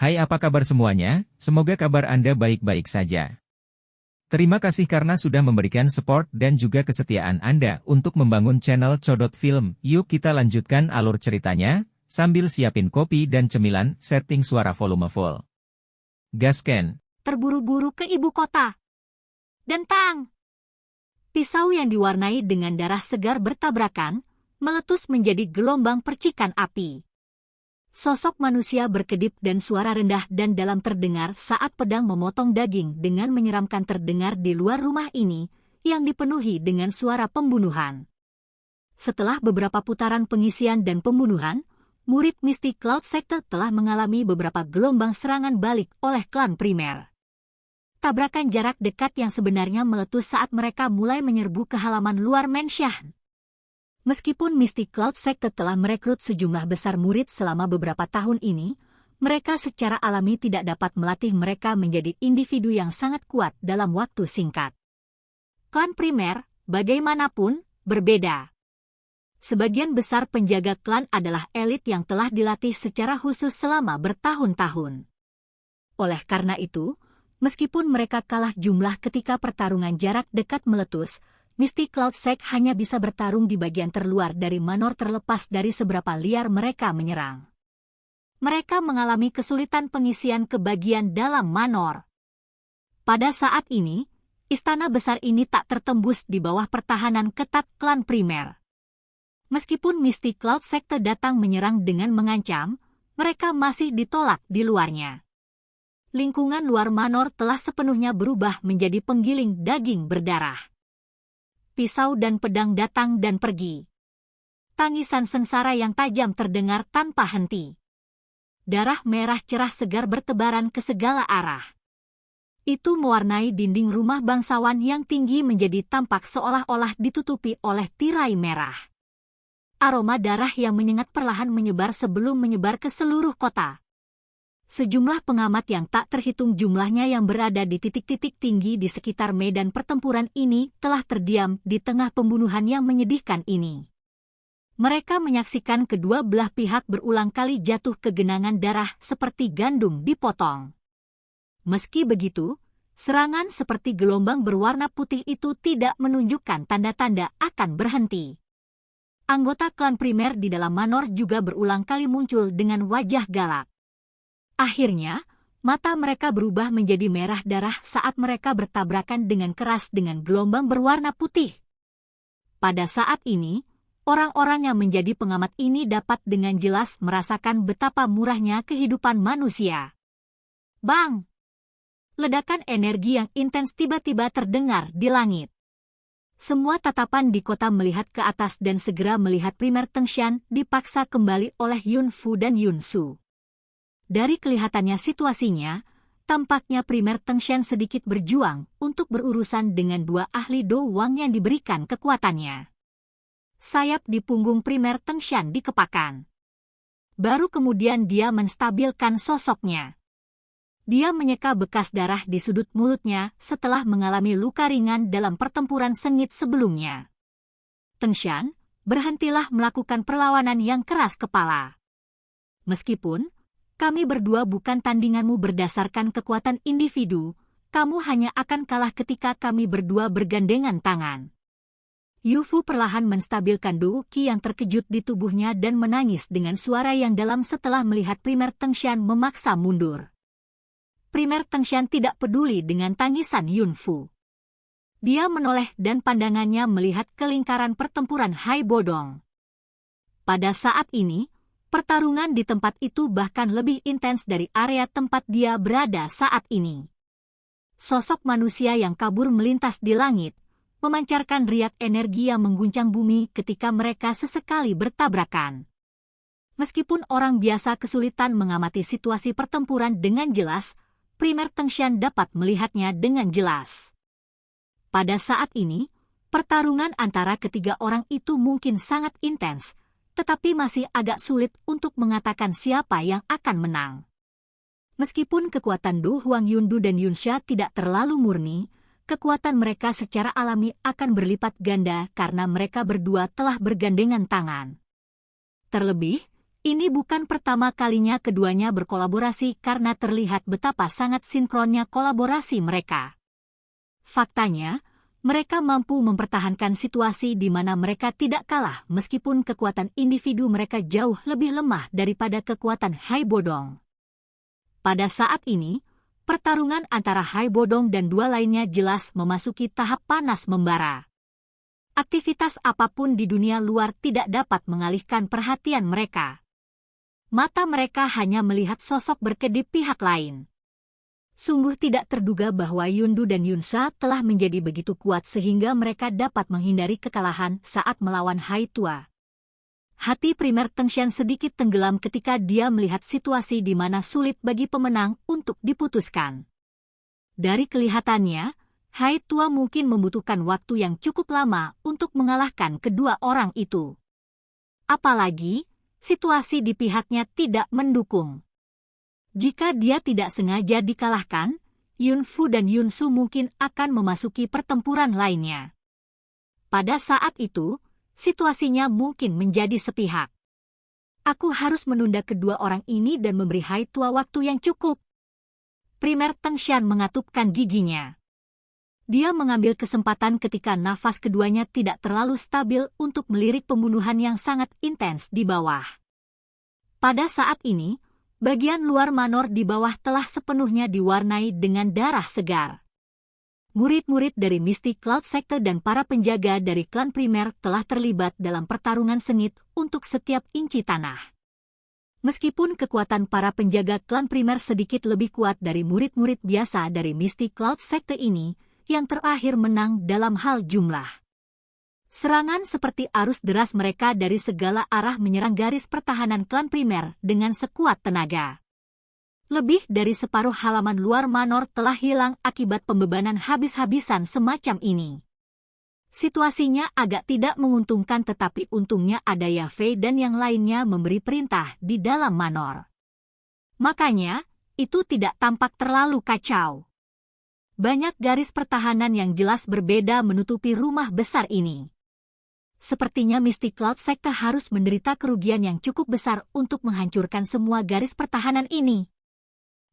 Hai, apa kabar semuanya? Semoga kabar Anda baik-baik saja. Terima kasih karena sudah memberikan support dan juga kesetiaan Anda untuk membangun channel Codot Film. Yuk kita lanjutkan alur ceritanya, sambil siapin kopi dan cemilan, setting suara volume full. Gasken. Terburu-buru ke ibu kota. Dentang! Pisau yang diwarnai dengan darah segar bertabrakan, meletus menjadi gelombang percikan api. Sosok manusia berkedip dan suara rendah dan dalam terdengar saat pedang memotong daging dengan menyeramkan terdengar di luar rumah ini, yang dipenuhi dengan suara pembunuhan. Setelah beberapa putaran pengisian dan pembunuhan, murid Misty Cloud Sector telah mengalami beberapa gelombang serangan balik oleh klan primer. Tabrakan jarak dekat yang sebenarnya meletus saat mereka mulai menyerbu ke halaman luar Menshan. Meskipun Misty Cloud Sector telah merekrut sejumlah besar murid selama beberapa tahun ini, mereka secara alami tidak dapat melatih mereka menjadi individu yang sangat kuat dalam waktu singkat. Klan primer, bagaimanapun, berbeda. Sebagian besar penjaga klan adalah elit yang telah dilatih secara khusus selama bertahun-tahun. Oleh karena itu, meskipun mereka kalah jumlah ketika pertarungan jarak dekat meletus, Misty Cloud Sect hanya bisa bertarung di bagian terluar dari manor terlepas dari seberapa liar mereka menyerang. Mereka mengalami kesulitan pengisian ke bagian dalam manor. Pada saat ini, istana besar ini tak tertembus di bawah pertahanan ketat klan primer. Meskipun Misty Cloud Sector datang menyerang dengan mengancam, mereka masih ditolak di luarnya. Lingkungan luar manor telah sepenuhnya berubah menjadi penggiling daging berdarah. Pisau dan pedang datang dan pergi. Tangisan sengsara yang tajam terdengar tanpa henti. Darah merah cerah segar bertebaran ke segala arah. Itu mewarnai dinding rumah bangsawan yang tinggi menjadi tampak seolah-olah ditutupi oleh tirai merah. Aroma darah yang menyengat perlahan menyebar sebelum menyebar ke seluruh kota. Sejumlah pengamat yang tak terhitung jumlahnya yang berada di titik-titik tinggi di sekitar medan pertempuran ini telah terdiam di tengah pembunuhan yang menyedihkan ini. Mereka menyaksikan kedua belah pihak berulang kali jatuh ke genangan darah seperti gandum dipotong. Meski begitu, serangan seperti gelombang berwarna putih itu tidak menunjukkan tanda-tanda akan berhenti. Anggota klan primer di dalam manor juga berulang kali muncul dengan wajah galak. Akhirnya, mata mereka berubah menjadi merah darah saat mereka bertabrakan dengan keras dengan gelombang berwarna putih. Pada saat ini, orang-orang yang menjadi pengamat ini dapat dengan jelas merasakan betapa murahnya kehidupan manusia. Bang! Ledakan energi yang intens tiba-tiba terdengar di langit. Semua tatapan di kota melihat ke atas dan segera melihat primer Tengshan dipaksa kembali oleh Yun Fu dan Yun Su. Dari kelihatannya situasinya, tampaknya primer Tengshan sedikit berjuang untuk berurusan dengan dua ahli Do Wang yang diberikan kekuatannya. Sayap di punggung primer Tengshan dikepakan. Baru kemudian dia menstabilkan sosoknya. Dia menyeka bekas darah di sudut mulutnya setelah mengalami luka ringan dalam pertempuran sengit sebelumnya. Tengshan, berhentilah melakukan perlawanan yang keras kepala. Meskipun kami berdua bukan tandinganmu berdasarkan kekuatan individu, kamu hanya akan kalah ketika kami berdua bergandengan tangan. Yu Fu perlahan menstabilkan Du Qi yang terkejut di tubuhnya dan menangis dengan suara yang dalam setelah melihat primer Tengshan memaksa mundur. Primer Tengshan tidak peduli dengan tangisan Yun Fu. Dia menoleh dan pandangannya melihat ke lingkaran pertempuran Hai Bodong. Pada saat ini, pertarungan di tempat itu bahkan lebih intens dari area tempat dia berada saat ini. Sosok manusia yang kabur melintas di langit, memancarkan riak energi yang mengguncang bumi ketika mereka sesekali bertabrakan. Meskipun orang biasa kesulitan mengamati situasi pertempuran dengan jelas, primer Tengshan dapat melihatnya dengan jelas. Pada saat ini, pertarungan antara ketiga orang itu mungkin sangat intens, tetapi masih agak sulit untuk mengatakan siapa yang akan menang. Meskipun kekuatan Du Huang Yundu dan Yunsha tidak terlalu murni, kekuatan mereka secara alami akan berlipat ganda karena mereka berdua telah bergandengan tangan. Terlebih, Ini bukan pertama kalinya keduanya berkolaborasi karena terlihat betapa sangat sinkronnya kolaborasi mereka. Faktanya, mereka mampu mempertahankan situasi di mana mereka tidak kalah meskipun kekuatan individu mereka jauh lebih lemah daripada kekuatan Hai Bodong. Pada saat ini, pertarungan antara Hai Bodong dan dua lainnya jelas memasuki tahap panas membara. Aktivitas apapun di dunia luar tidak dapat mengalihkan perhatian mereka. Mata mereka hanya melihat sosok berkedip pihak lain. Sungguh tidak terduga bahwa Yundu dan Yunsa telah menjadi begitu kuat sehingga mereka dapat menghindari kekalahan saat melawan Hai Tua. Hati primer Tengshan sedikit tenggelam ketika dia melihat situasi di mana sulit bagi pemenang untuk diputuskan. Dari kelihatannya, Hai Tua mungkin membutuhkan waktu yang cukup lama untuk mengalahkan kedua orang itu. Apalagi, situasi di pihaknya tidak mendukung. Jika dia tidak sengaja dikalahkan, Yunfu dan Yunsu mungkin akan memasuki pertempuran lainnya. Pada saat itu, situasinya mungkin menjadi sepihak. Aku harus menunda kedua orang ini dan memberi Hai Tua waktu yang cukup. Primer Tengshan mengatupkan giginya. Dia mengambil kesempatan ketika nafas keduanya tidak terlalu stabil untuk melirik pembunuhan yang sangat intens di bawah. Pada saat ini, bagian luar manor di bawah telah sepenuhnya diwarnai dengan darah segar. Murid-murid dari Mystic Cloud Sector dan para penjaga dari klan primer telah terlibat dalam pertarungan sengit untuk setiap inci tanah. Meskipun kekuatan para penjaga klan primer sedikit lebih kuat dari murid-murid biasa dari Mystic Cloud Sector ini, yang terakhir menang dalam hal jumlah. Serangan seperti arus deras mereka dari segala arah menyerang garis pertahanan klan primer dengan sekuat tenaga. Lebih dari separuh halaman luar manor telah hilang akibat pembebanan habis-habisan semacam ini. Situasinya agak tidak menguntungkan tetapi untungnya ada Yafei dan yang lainnya memberi perintah di dalam manor. Makanya, itu tidak tampak terlalu kacau. Banyak garis pertahanan yang jelas berbeda menutupi rumah besar ini. Sepertinya Mystic Cloud Sector harus menderita kerugian yang cukup besar untuk menghancurkan semua garis pertahanan ini.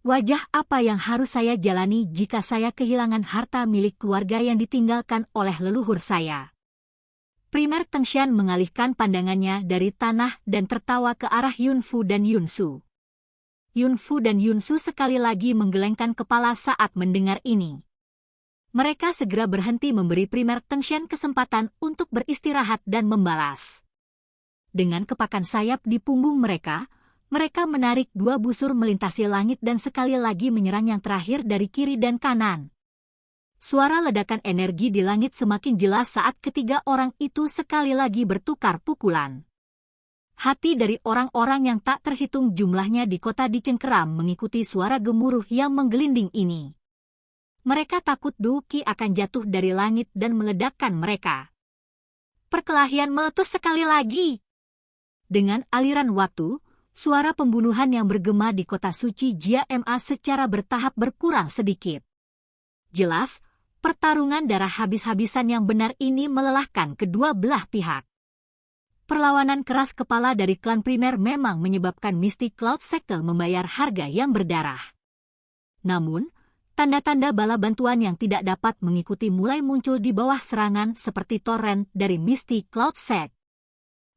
Wajah apa yang harus saya jalani jika saya kehilangan harta milik keluarga yang ditinggalkan oleh leluhur saya? Primer Tengshan mengalihkan pandangannya dari tanah dan tertawa ke arah Yunfu dan Yunsu. Yunfu dan Yunsu sekali lagi menggelengkan kepala saat mendengar ini. Mereka segera berhenti memberi Primer Tengshan kesempatan untuk beristirahat dan membalas. Dengan kepakan sayap di punggung mereka menarik dua busur melintasi langit dan sekali lagi menyerang yang terakhir dari kiri dan kanan. Suara ledakan energi di langit semakin jelas saat ketiga orang itu sekali lagi bertukar pukulan. Hati dari orang-orang yang tak terhitung jumlahnya di kota dicengkeram mengikuti suara gemuruh yang menggelinding ini. Mereka takut Duki akan jatuh dari langit dan meledakkan mereka. Perkelahian meletus sekali lagi. Dengan aliran waktu, suara pembunuhan yang bergema di kota suci Jia Ma secara bertahap berkurang sedikit. Jelas, pertarungan darah habis-habisan yang benar ini melelahkan kedua belah pihak. Perlawanan keras kepala dari klan primer memang menyebabkan Mystic Cloud Sector membayar harga yang berdarah. Namun, tanda-tanda bala bantuan yang tidak dapat mengikuti mulai muncul di bawah serangan seperti torrent dari Mystic Cloud Sector.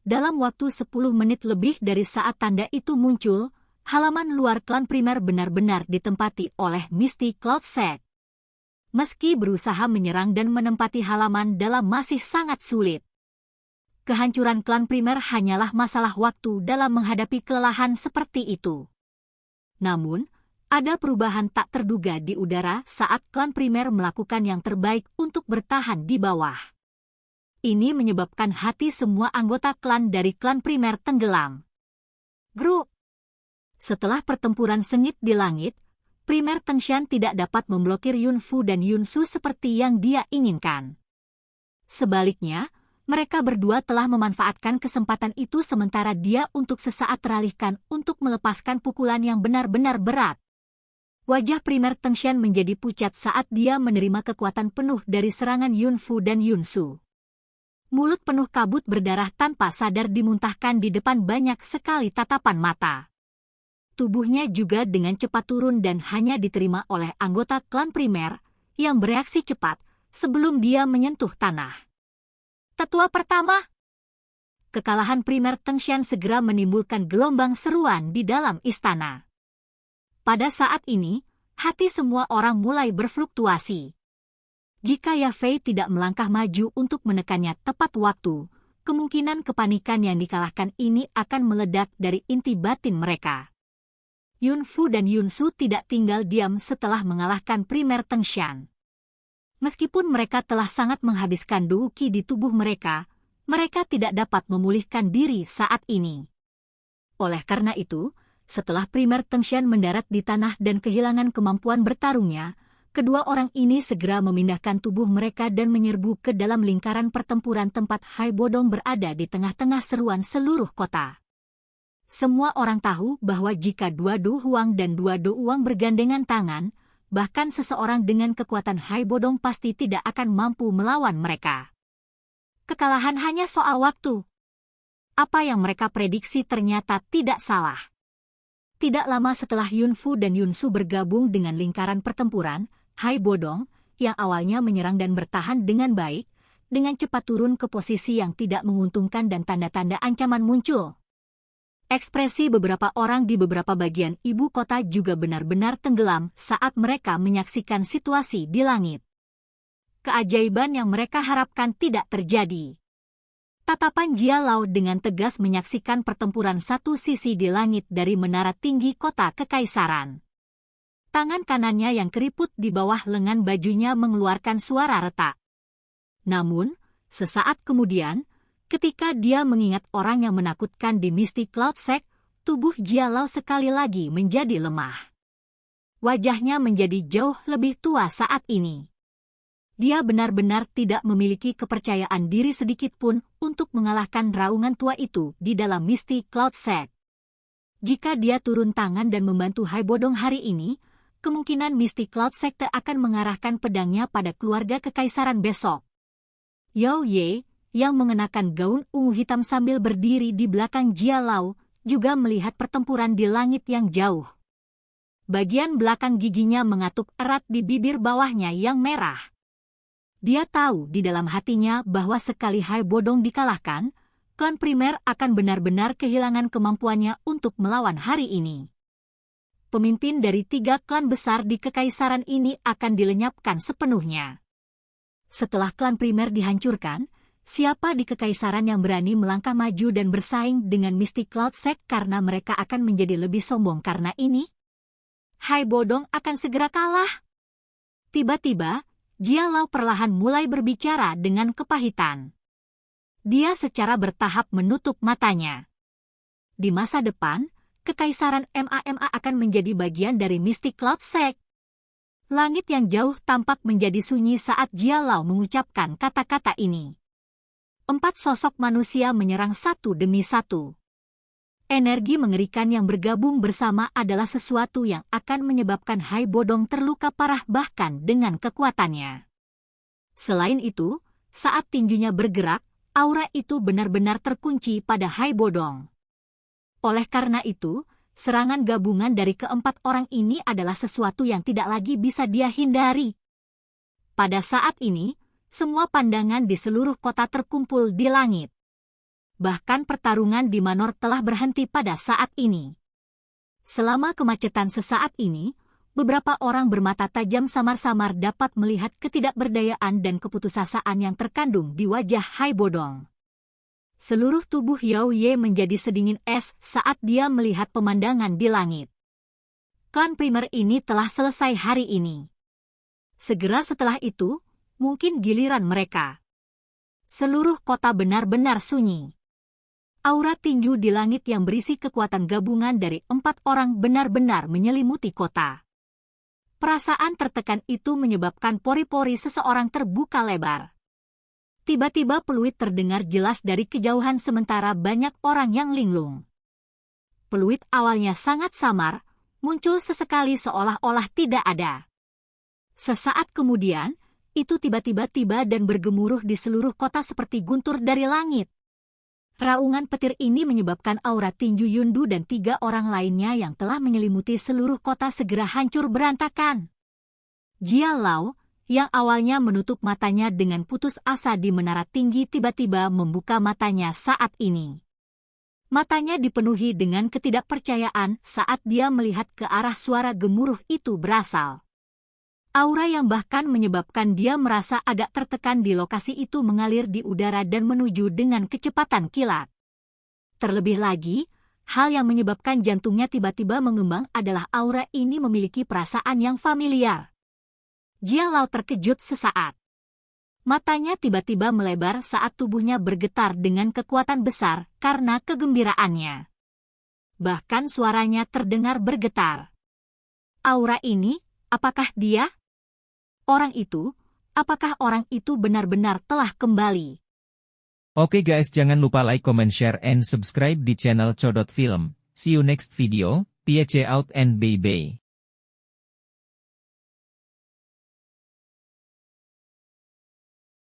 Dalam waktu 10 menit lebih dari saat tanda itu muncul, halaman luar klan primer benar-benar ditempati oleh Mystic Cloud Sector. Meski berusaha menyerang dan menempati halaman dalam masih sangat sulit. Kehancuran klan primer hanyalah masalah waktu dalam menghadapi kelelahan seperti itu. Namun, ada perubahan tak terduga di udara saat klan primer melakukan yang terbaik untuk bertahan di bawah. Ini menyebabkan hati semua anggota klan dari klan primer tenggelam. Grup. Setelah pertempuran sengit di langit, Primer Tengshan tidak dapat memblokir Yunfu dan Yunsu seperti yang dia inginkan. Sebaliknya, mereka berdua telah memanfaatkan kesempatan itu sementara dia untuk sesaat teralihkan untuk melepaskan pukulan yang benar-benar berat. Wajah Primer Tengshan menjadi pucat saat dia menerima kekuatan penuh dari serangan Yunfu dan Yunsu. Mulut penuh kabut berdarah tanpa sadar dimuntahkan di depan banyak sekali tatapan mata. Tubuhnya juga dengan cepat turun dan hanya diterima oleh anggota klan primer yang bereaksi cepat sebelum dia menyentuh tanah. Tetua pertama. Kekalahan primer Tengshan segera menimbulkan gelombang seruan di dalam istana. Pada saat ini, hati semua orang mulai berfluktuasi. Jika Yafei tidak melangkah maju untuk menekannya tepat waktu, kemungkinan kepanikan yang dikalahkan ini akan meledak dari inti batin mereka. Yun Fu dan Yun Su tidak tinggal diam setelah mengalahkan primer Tengshan. Meskipun mereka telah sangat menghabiskan dou qi di tubuh mereka tidak dapat memulihkan diri saat ini. Oleh karena itu, setelah primer Tengshan mendarat di tanah dan kehilangan kemampuan bertarungnya, kedua orang ini segera memindahkan tubuh mereka dan menyerbu ke dalam lingkaran pertempuran tempat Hai Bodong berada di tengah-tengah seruan seluruh kota. Semua orang tahu bahwa jika dua Do Huang dan dua Do Uang bergandengan tangan, bahkan seseorang dengan kekuatan Hai Bodong pasti tidak akan mampu melawan mereka. Kekalahan hanya soal waktu. Apa yang mereka prediksi ternyata tidak salah. Tidak lama setelah Yun Fu dan Yun Su bergabung dengan lingkaran pertempuran, Hai Bodong, yang awalnya menyerang dan bertahan dengan baik, dengan cepat turun ke posisi yang tidak menguntungkan dan tanda-tanda ancaman muncul. Ekspresi beberapa orang di beberapa bagian ibu kota juga benar-benar tenggelam saat mereka menyaksikan situasi di langit. Keajaiban yang mereka harapkan tidak terjadi. Tatapan Jia Lao dengan tegas menyaksikan pertempuran satu sisi di langit dari menara tinggi kota kekaisaran. Tangan kanannya yang keriput di bawah lengan bajunya mengeluarkan suara retak. Namun, sesaat kemudian, ketika dia mengingat orang yang menakutkan di Mystic Cloud Sect, tubuh Jia Lao sekali lagi menjadi lemah. Wajahnya menjadi jauh lebih tua saat ini. Dia benar-benar tidak memiliki kepercayaan diri sedikit pun untuk mengalahkan raungan tua itu di dalam Mystic Cloud Sect. Jika dia turun tangan dan membantu Hai Bodong hari ini, kemungkinan Mystic Cloud Sect akan mengarahkan pedangnya pada keluarga kekaisaran besok. Yao Ye, yang mengenakan gaun ungu hitam sambil berdiri di belakang Jia Lao, juga melihat pertempuran di langit yang jauh. Bagian belakang giginya mengatuk erat di bibir bawahnya yang merah. Dia tahu di dalam hatinya bahwa sekali Hai Bodong dikalahkan, klan primer akan benar-benar kehilangan kemampuannya untuk melawan hari ini. Pemimpin dari 3 klan besar di kekaisaran ini akan dilenyapkan sepenuhnya. Setelah klan primer dihancurkan, siapa di kekaisaran yang berani melangkah maju dan bersaing dengan Mystic Cloud Sect karena mereka akan menjadi lebih sombong karena ini? Hai Bodong akan segera kalah. Tiba-tiba, Jia Lao perlahan mulai berbicara dengan kepahitan. Dia secara bertahap menutup matanya. Di masa depan, kekaisaran MAMA akan menjadi bagian dari Mystic Cloud Sect. Langit yang jauh tampak menjadi sunyi saat Jia Lao mengucapkan kata-kata ini. 4 sosok manusia menyerang satu demi satu. Energi mengerikan yang bergabung bersama adalah sesuatu yang akan menyebabkan Hai Bodong terluka parah bahkan dengan kekuatannya. Selain itu, saat tinjunya bergerak, aura itu benar-benar terkunci pada Hai Bodong. Oleh karena itu, serangan gabungan dari keempat orang ini adalah sesuatu yang tidak lagi bisa dia hindari. Pada saat ini, semua pandangan di seluruh kota terkumpul di langit. Bahkan pertarungan di Manor telah berhenti pada saat ini. Selama kemacetan sesaat ini, beberapa orang bermata tajam samar-samar dapat melihat ketidakberdayaan dan keputusasaan yang terkandung di wajah Hai Bodong. Seluruh tubuh Yao Ye menjadi sedingin es saat dia melihat pemandangan di langit. Klan primer ini telah selesai hari ini. Segera setelah itu, mungkin giliran mereka. Seluruh kota benar-benar sunyi. Aura tinju di langit yang berisi kekuatan gabungan dari 4 orang benar-benar menyelimuti kota. Perasaan tertekan itu menyebabkan pori-pori seseorang terbuka lebar. Tiba-tiba peluit terdengar jelas dari kejauhan sementara banyak orang yang linglung. Peluit awalnya sangat samar, muncul sesekali seolah-olah tidak ada. Sesaat kemudian, itu tiba-tiba tiba dan bergemuruh di seluruh kota seperti guntur dari langit. Raungan petir ini menyebabkan aura tinju Yundu dan 3 orang lainnya yang telah menyelimuti seluruh kota segera hancur berantakan. Jia Lao, yang awalnya menutup matanya dengan putus asa di menara tinggi tiba-tiba membuka matanya saat ini. Matanya dipenuhi dengan ketidakpercayaan saat dia melihat ke arah suara gemuruh itu berasal. Aura yang bahkan menyebabkan dia merasa agak tertekan di lokasi itu mengalir di udara dan menuju dengan kecepatan kilat. Terlebih lagi, hal yang menyebabkan jantungnya tiba-tiba mengembang adalah aura ini memiliki perasaan yang familiar. Jia Lao terkejut sesaat. Matanya tiba-tiba melebar saat tubuhnya bergetar dengan kekuatan besar karena kegembiraannya. Bahkan suaranya terdengar bergetar. Aura ini, apakah dia? Apakah orang itu benar-benar telah kembali? Oke guys, jangan lupa like, comment, share, and subscribe di channel Codot Film. See you next video, peace out and bye-bye.